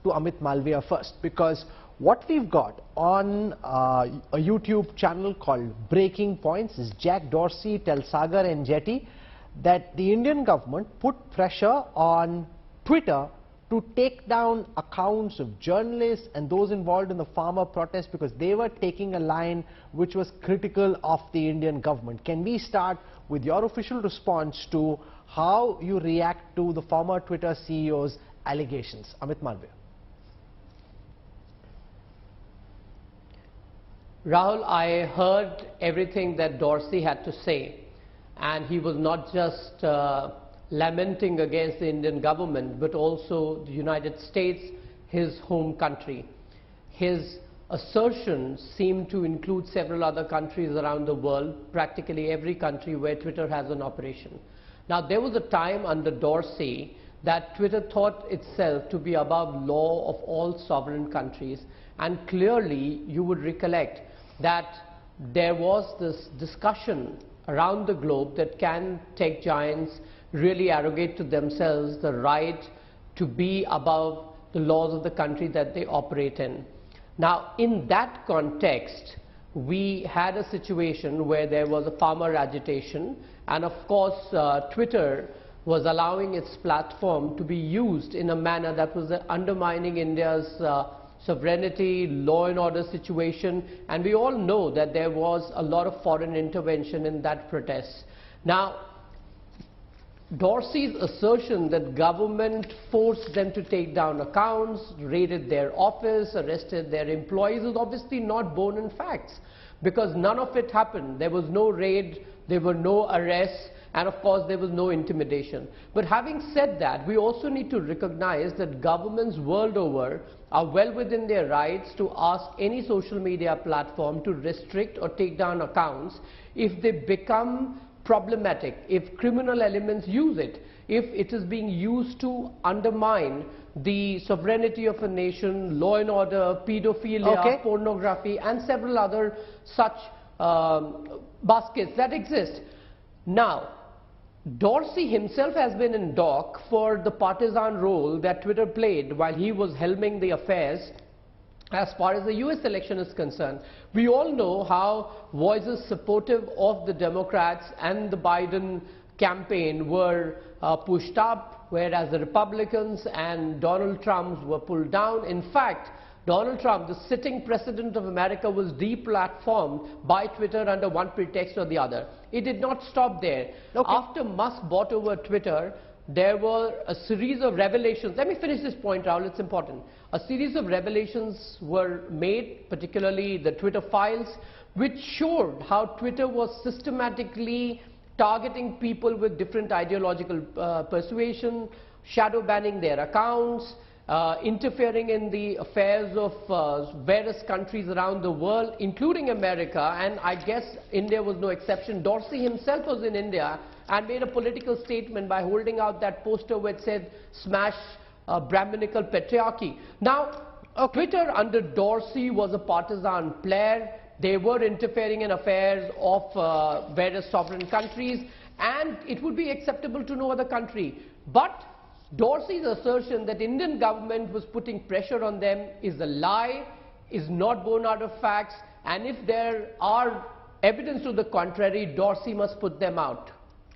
to Amit Malviya first, because what we've got on a YouTube channel called Breaking Points is Jack Dorsey tells Sagar and Jetty that the Indian government put pressure on Twitter to take down accounts of journalists and those involved in the farmer protest because they were taking a line which was critical of the Indian government. Can we start with your official response to how you react to the former Twitter CEO's allegations? Amit Malviya. Rahul, I heard everything that Dorsey had to say, and he was not just lamenting against the Indian government, but also the United States, his home country. His assertions seem to include several other countries around the world, practically every country where Twitter has an operation. Now, there was a time under Dorsey that Twitter thought itself to be above law of all sovereign countries, and clearly you would recollect that there was this discussion around the globe that can tech giants really arrogate to themselves the right to be above the laws of the country that they operate in. Now, in that context, we had a situation where there was a farmer agitation, and of course Twitter was allowing its platform to be used in a manner that was undermining India's sovereignty, law and order situation, and we all know that there was a lot of foreign intervention in that protest. Now, Dorsey's assertion that government forced them to take down accounts, raided their office, arrested their employees is obviously not borne in facts, because none of it happened. There was no raid, there were no arrests, and of course there was no intimidation. But having said that, we also need to recognize that governments world over are well within their rights to ask any social media platform to restrict or take down accounts if they become problematic, if criminal elements use it, if it is being used to undermine the sovereignty of a nation, law and order, pedophilia, pornography, and several other such baskets that exist. Now, Dorsey himself has been in dock for the partisan role that Twitter played while he was helming the affairs as far as the US election is concerned. We all know how voices supportive of the Democrats and the Biden campaign were pushed up, whereas the Republicans and Donald Trump were pulled down. In fact, Donald Trump, the sitting president of America, was deplatformed by Twitter under one pretext or the other. It did not stop there. After Musk bought over Twitter, there were a series of revelations. Let me finish this point, Rahul, it's important. A series of revelations were made, particularly the Twitter files, which showed how Twitter was systematically targeting people with different ideological persuasion, shadow banning their accounts, interfering in the affairs of various countries around the world, including America, and I guess India was no exception. Dorsey himself was in India and made a political statement by holding out that poster which said, "Smash Brahminical patriarchy." Now, Twitter under Dorsey was a partisan player. They were interfering in affairs of various sovereign countries, and it would be acceptable to no other country. But Dorsey's assertion that Indian government was putting pressure on them is a lie, is not borne out of facts, and if there are evidence to the contrary, Dorsey must put them out.